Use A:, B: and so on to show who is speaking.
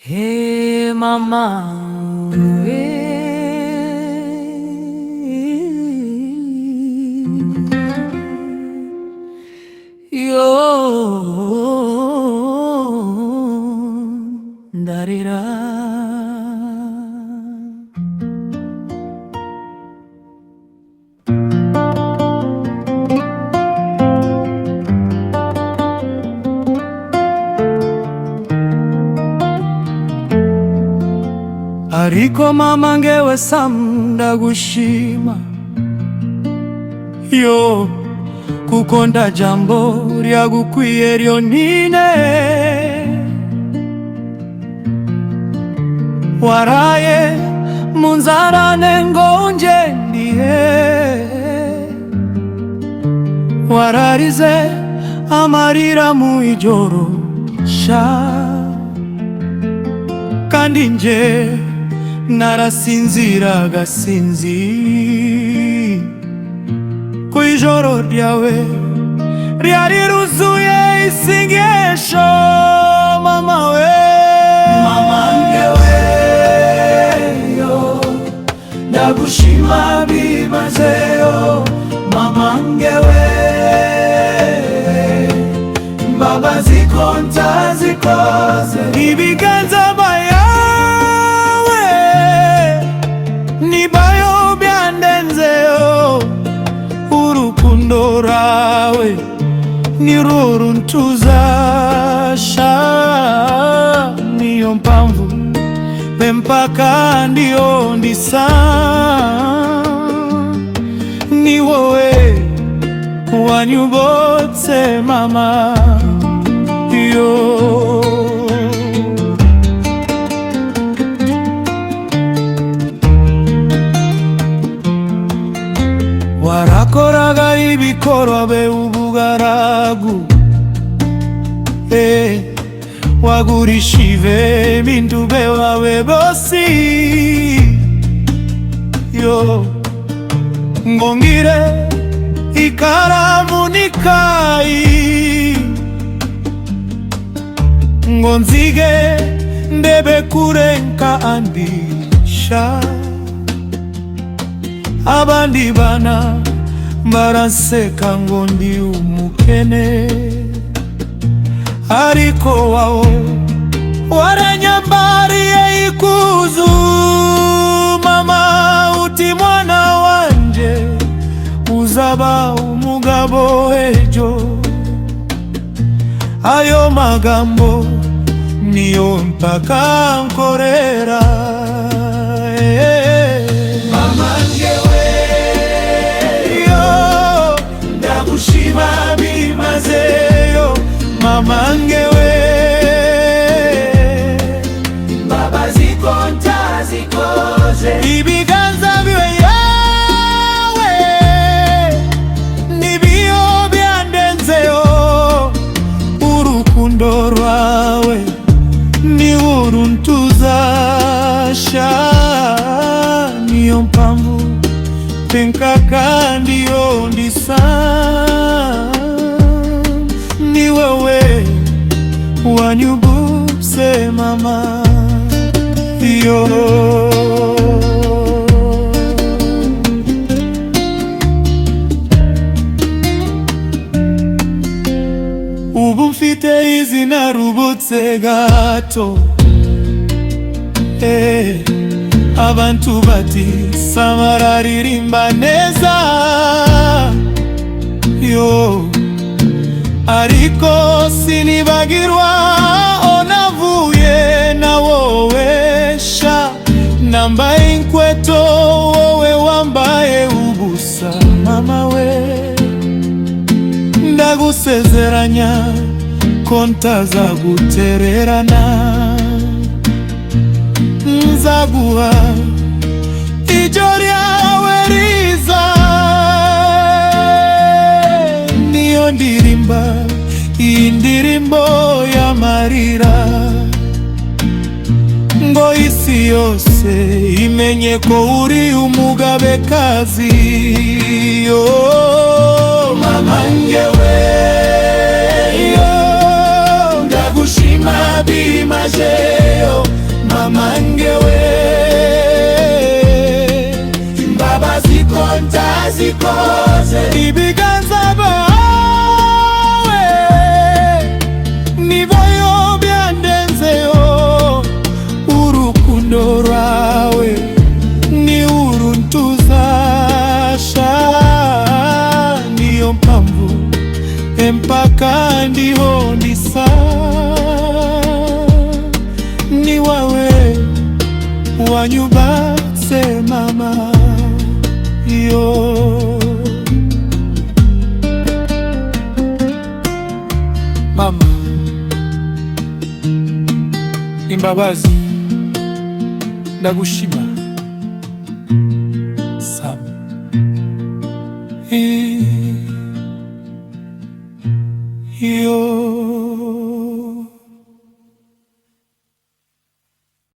A: Hey mama, yo darira. Ariko mama ngewe ndagushima yo kukonda jambo lyagukwiye lyonine waraye munzara nengonje ndiye wararize amarira muijoro sha kandi nje narasinzira gasinzi kwijoro ryawe ryari ruzuye isengesho mama we yo ndagushima bimazeyo mama ngewe imbabazi ko ntazikoze ibiganza rawe niruru ntuzasha niyo mpamvu mpaka ndiyo ndisa ni wowe wanyubotse mama yo warakoraga ibikorwa be ubugaragu wagurishive bintu bewawe bosi yo ngongire ikaramu nikayi ngonzige ndebe kurenka andisha abandi bana baranseka ngo ndi umukene ariko wawo waranyambariye ikuzu mama uti mwana wanje uzaba umugabo ejo ayo magambo niyo mpaka nkorera ndagushima bimazeyo mama ngewe imbabazi ko ntazikoze ibiganza biwe yawe nibiyo byandenzeyo urukundo rwawe ni uruntuzasha niyo mpamvu penka kandi yo ndisa ni wewe wanyubutse mama yo ubu mfite izina rubutse gato abantu bati Samara aririmba neza yo ariko sinibagirwa onavuye na wowe sha nambaye inkweto wowe wambaye ubusa mama we ndagusezeranya ko ntazagutererana nzaguha ijyo ryawe riza niyo ndirimba iyi ndirimbo y'amarira ngo isi yose imenye ko uri umugabekazi yo mama ngewe yo ndagushima bimazeyo azikoze ibiganza bawe niboyo byandenzeyo urukundo rwawe ni uruntuzasha niyo mpamvu empaka ndiho ndisa ni wawe wanyubatse mama yo mama imbabazi ndagushima